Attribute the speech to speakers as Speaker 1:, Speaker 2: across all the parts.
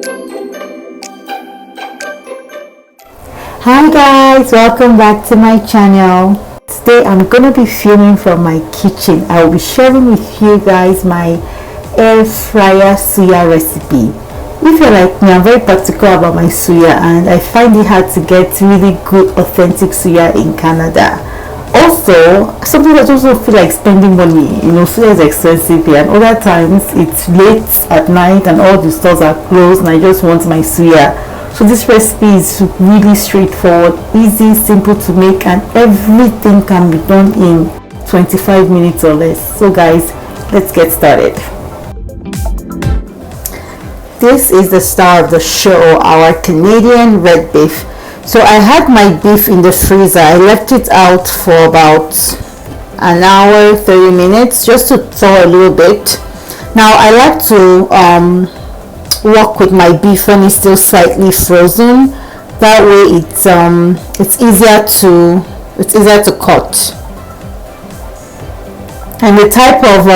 Speaker 1: Hi guys, welcome back to my channel. Today I'm gonna be filming from my kitchen. I will be sharing with you guys my air fryer suya recipe. If you're like me, I'm very particular about my suya and I find it hard to get really good authentic suya in Canada. Also, sometimes I also feel like spending money. Suya is expensive here, and other times it's late at night and all the stores are closed and I just want my suya. So this recipe is really straightforward, easy, simple to make, and everything can be done in 25 minutes or less. So guys, let's get started. This is the star of the show, our Canadian red beef. So I had my beef in the freezer. I left it out for about an hour, 30 minutes, just to thaw a little bit. Now I like to work with my beef when it's still slightly frozen. That way it's easier to cut. And the type of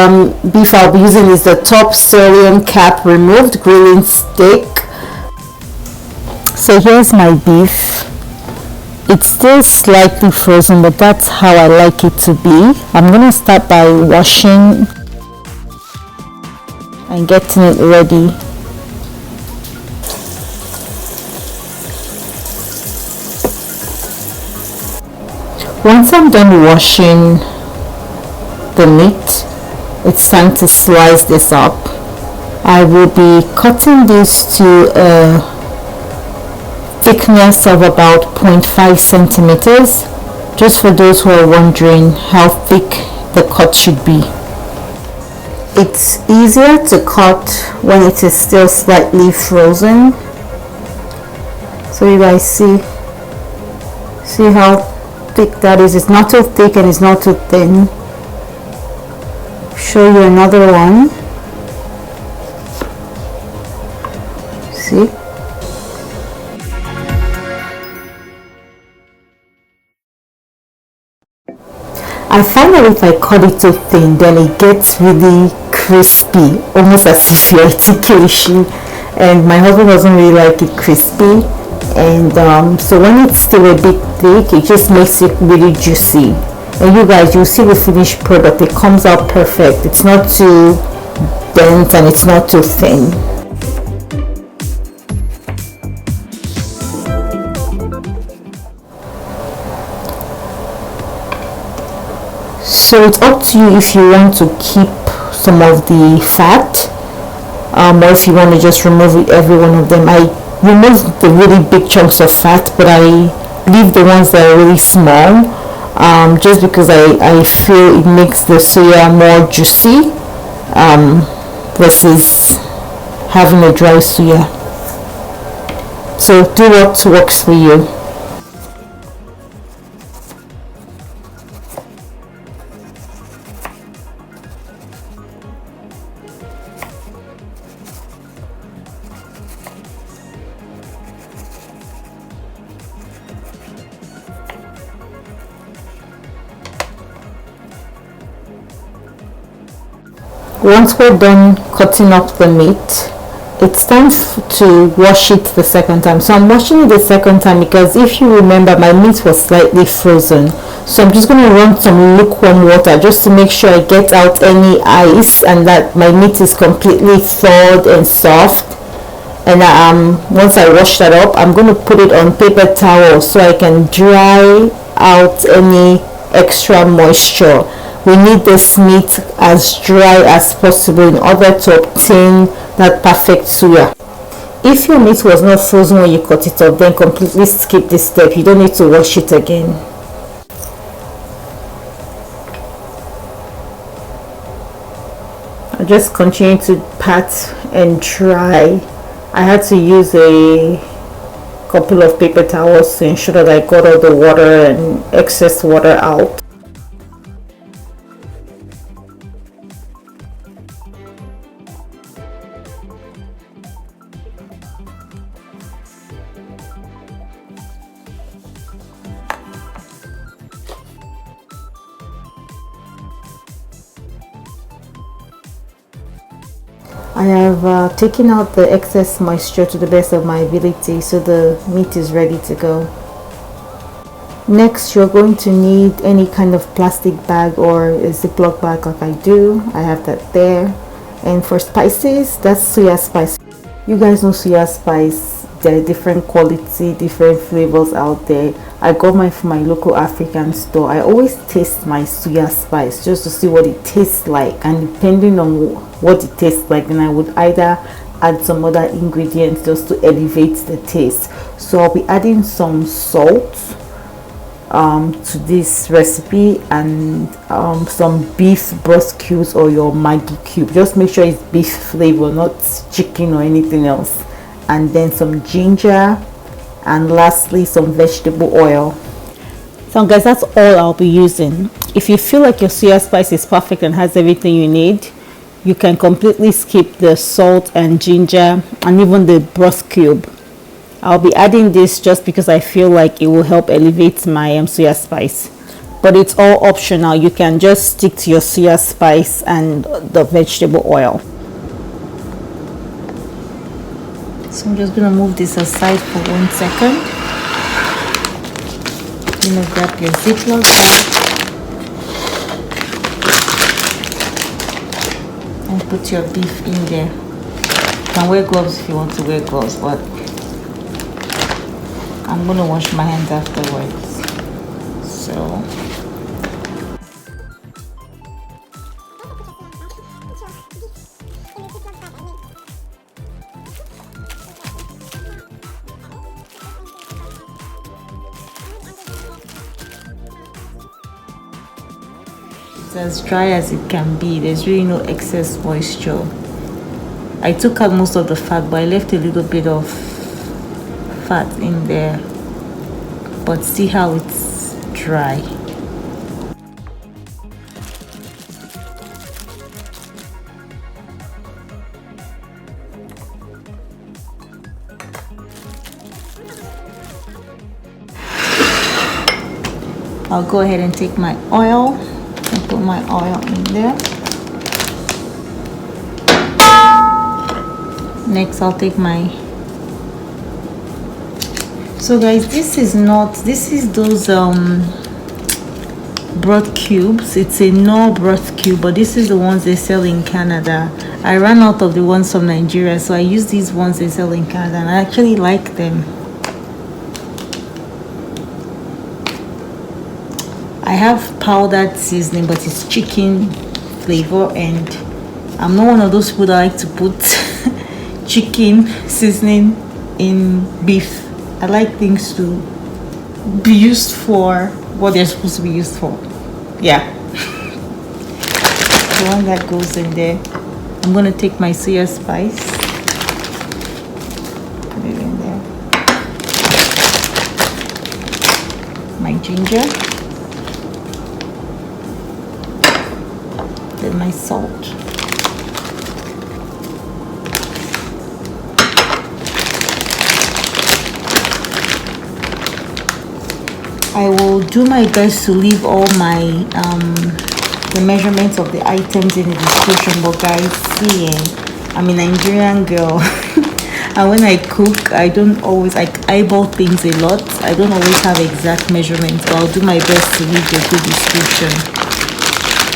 Speaker 1: beef I'll be using is the top sirloin cap removed grilling steak. So here's my beef. It's still slightly frozen, but that's how I like it to be. I'm gonna start by washing and getting it ready. Once I'm done washing the meat, it's time to slice this up. I will be cutting this to a thickness of about 0.5 centimeters, just for those who are wondering how thick the cut should be. It's easier to cut when it is still slightly frozen. So you guys see how thick that is. It's not too thick and it's not too thin. Show you another one. See? I find that if I cut it too thin, then it gets really crispy, almost as if you're articulation, and my husband doesn't really like it crispy. And so when it's still a bit thick, it just makes it really juicy. And you guys, you'll see the finished product. It comes out perfect. It's not too dense and it's not too thin. So it's up to you if you want to keep some of the fat, or if you want to just remove every one of them. I remove the really big chunks of fat, but I leave the ones that are really small, just because I feel it makes the suya more juicy versus having a dry suya. So do what works for you. Once we're done cutting up the meat, it's time to wash it the second time. So I'm washing it the second time because if you remember, my meat was slightly frozen. So I'm just going to run some lukewarm water just to make sure I get out any ice and that my meat is completely thawed and soft. And once I wash that up, I'm going to put it on paper towel so I can dry out any extra moisture. We need this meat as dry as possible in order to obtain that perfect suya. If your meat was not frozen when you cut it up, then completely skip this step. You don't need to wash it again. I just continue to pat and dry. I had to use a couple of paper towels to ensure that I got all the water and excess water out. I have taken out the excess moisture to the best of my ability, so the meat is ready to go. Next, you're going to need any kind of plastic bag or a Ziploc bag like I do. I have that there. And for spices, that's Suya spice. You guys know Suya spice. There are different quality, different flavors out there. I got mine from my local African store. I always taste my Suya spice just to see what it tastes like, and depending on what it tastes like, then I would either add some other ingredients just to elevate the taste. So I'll be adding some salt to this recipe, and some beef breast cubes or your Maggi cube. Just make sure it's beef flavor, not chicken or anything else. And then some ginger, and lastly some vegetable oil. So guys, that's all I'll be using. If you feel like your Suya spice is perfect and has everything you need, you can completely skip the salt and ginger and even the breast cube. I'll be adding this just because I feel like it will help elevate my Suya spice, but it's all optional. You can just stick to your Suya spice and the vegetable oil. So I'm just gonna move this aside for 1 second. You're gonna grab your Ziploc bag and put your beef in there. You can wear gloves if you want to wear gloves, but I'm gonna wash my hands afterwards. So it's as dry as it can be. There's really no excess moisture. I took out most of the fat, but I left a little bit of fat in there. But see how it's dry. I'll go ahead and take my oil and put my oil in there. Next, I'll take my... So guys, this is those broth cubes. It's a no broth cube, but this is the ones they sell in Canada. I ran out of the ones from Nigeria, so I use these ones they sell in Canada, and I actually like them. I have powdered seasoning, but it's chicken flavor, and I'm not one of those people that like to put chicken seasoning in beef. I like things to be used for what they're supposed to be used for. Yeah. The one that goes in there. I'm gonna take my Suya spice, put it in there. My ginger. Then my salt. I will do my best to leave all my the measurements of the items in the description, but guys, see, I'm a Nigerian girl and when I cook, I don't always eyeball things a lot. I don't always have exact measurements, but I'll do my best to leave a good description.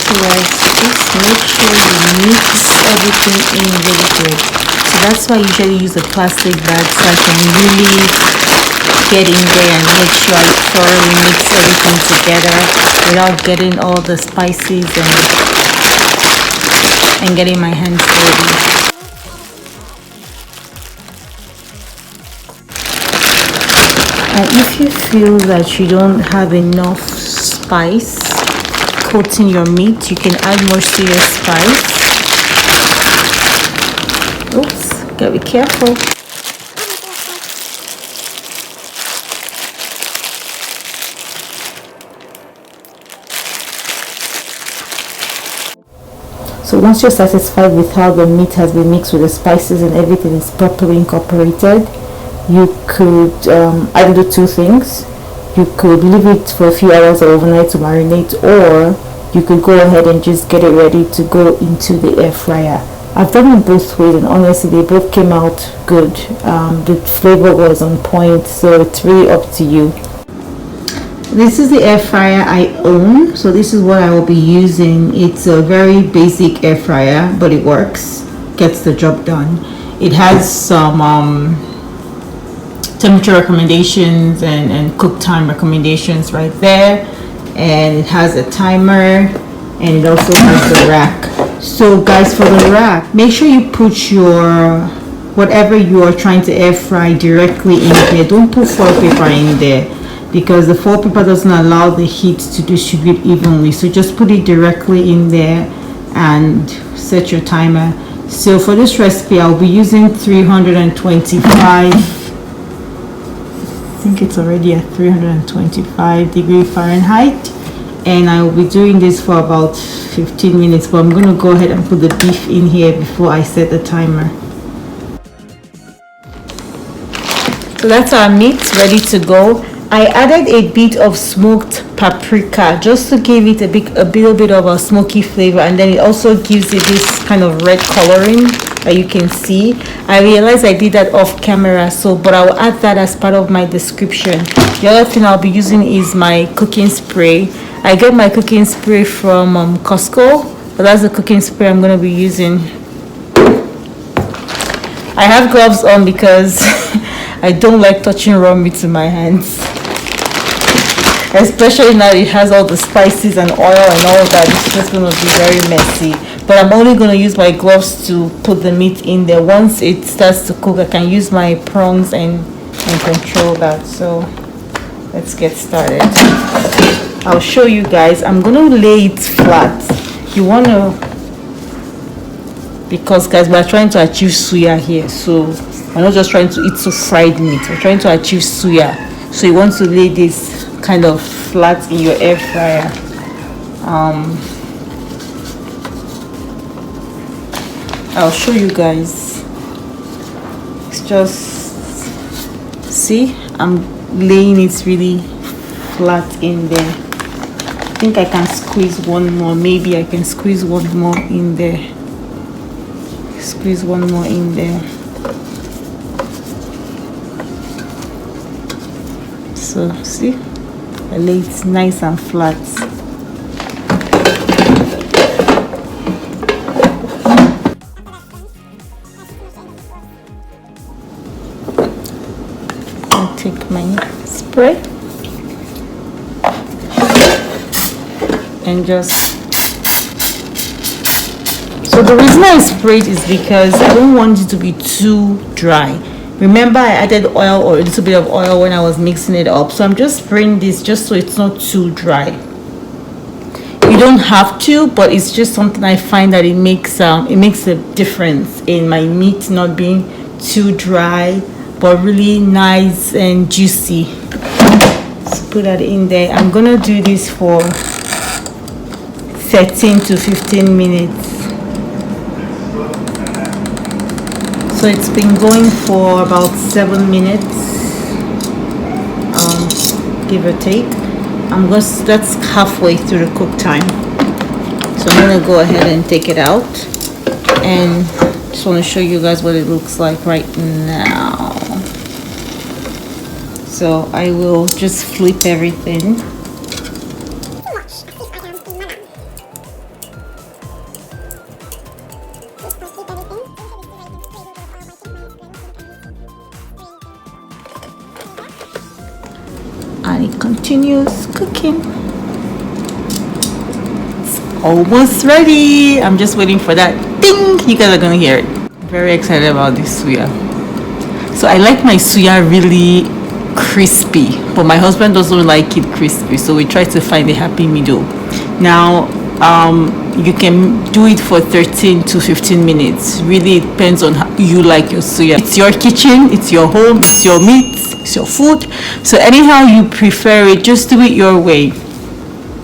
Speaker 1: So guys, just make sure you mix everything in really good. So that's why I usually use a plastic bag, so I can really get in there and make sure I thoroughly mix everything together without getting all the spices and getting my hands dirty. And if you feel that you don't have enough spice coating your meat, you can add more Suya spice. Oops, gotta be careful. So once you're satisfied with how the meat has been mixed with the spices and everything is properly incorporated, you could either do two things. You could leave it for a few hours or overnight to marinate, or you could go ahead and just get it ready to go into the air fryer. I've done it both ways, and honestly they both came out good. The flavor was on point, so it's really up to you. This is the air fryer I own, so this is what I will be using. It's a very basic air fryer, but it works, gets the job done. It has some temperature recommendations and cook time recommendations right there, and it has a timer, and it also has the rack. So guys, for the rack, make sure you put your whatever you are trying to air fry directly in there. Don't put foil paper in there, because the foil paper doesn't allow the heat to distribute evenly. So just put it directly in there and set your timer. So for this recipe I'll be using 325, I think it's already at 325 degree Fahrenheit, and I will be doing this for about 15 minutes, but I'm going to go ahead and put the beef in here before I set the timer. So that's our meat ready to go. I added a bit of smoked paprika just to give it a little bit of a smoky flavor, and then it also gives it this kind of red coloring that you can see. I realized I did that off camera, but I will add that as part of my description. The other thing I'll be using is my cooking spray. I get my cooking spray from Costco, but that's the cooking spray I'm going to be using. I have gloves on because I don't like touching raw meat in my hands, especially now it has all the spices and oil and all of that. It's just going to be very messy, but I'm only going to use my gloves to put the meat in there. Once it starts to cook, I can use my prongs and control that. So let's get started. I'll show you guys. I'm going to lay it flat. You want to, because guys, we're trying to achieve suya here, so we're not just trying to eat so fried meat, we're trying to achieve suya. So you want to lay this kind of flat in your air fryer. I'll show you guys. It's just, see, I'm laying it really flat in there. I think I can squeeze one more. Maybe I can squeeze one more in there. Squeeze one more in there. So see, I lay it nice and flat. I'll take my spray and just, so the reason I sprayed is because I don't want it to be too dry. Remember, I added oil or a little bit of oil when I was mixing it up, so I'm just spraying this just so it's not too dry. You don't have to, but it's just something I find that it makes a difference in my meat not being too dry but really nice and juicy. Let's put that in there. I'm gonna do this for 13 to 15 minutes. So it's been going for about 7 minutes, give or take. That's halfway through the cook time. So I'm gonna go ahead and take it out, and just want to show you guys what it looks like right now. So I will just flip everything. And it continues cooking. It's almost ready. I'm just waiting for that ding. You guys are gonna hear it. Very excited about this suya. So I like my suya really crispy, but my husband doesn't like it crispy, so we try to find a happy middle. Now you can do it for 13 to 15 minutes. Really, it depends on how you like your suya. It's your kitchen, it's your home, it's your meat, it's your food. So anyhow you prefer it, just do it your way.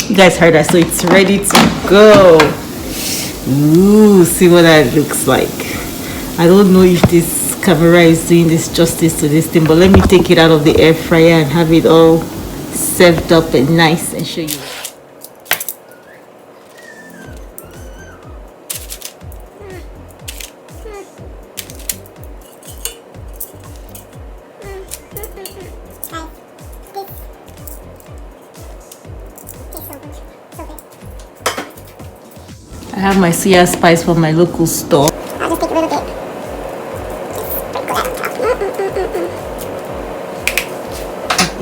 Speaker 1: You guys heard that, so it's ready to go. Ooh, see what that looks like. I don't know if this camera is doing this justice to this thing, but let me take it out of the air fryer and have it all served up and nice and show you. I have my suya spice from my local store.
Speaker 2: I'll just take a little bit.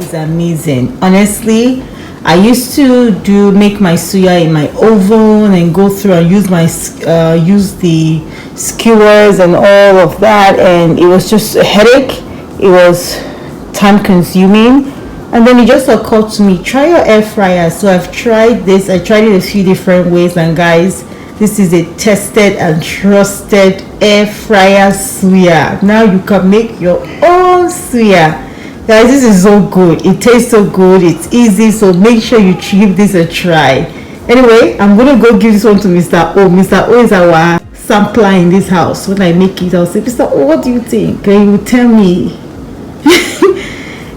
Speaker 1: It's amazing. Honestly, I used to make my suya in my oven and go through and use the skewers and all of that, and it was just a headache. It was time consuming, and then it just occurred to me, try your air fryer. So I've tried this. I tried it a few different ways, and guys, this is a tested and trusted air fryer suya. Now you can make your own suya. Guys, this is so good. It tastes so good. It's easy, so make sure you give this a try. Anyway, I'm gonna go give this one to Mr. O. Mr. O is our sampler in this house. When I make it, I'll say, Mr. O, what do you think? And he will tell me.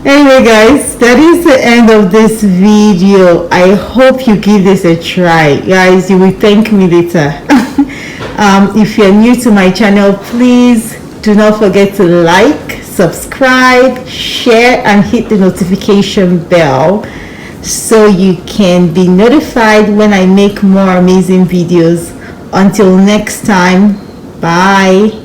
Speaker 1: Anyway, guys, that is the end of this video. I hope you give this a try. Guys, you will thank me later. If you're new to my channel, please do not forget to like, subscribe, share, and hit the notification bell so you can be notified when I make more amazing videos. Until next time, bye.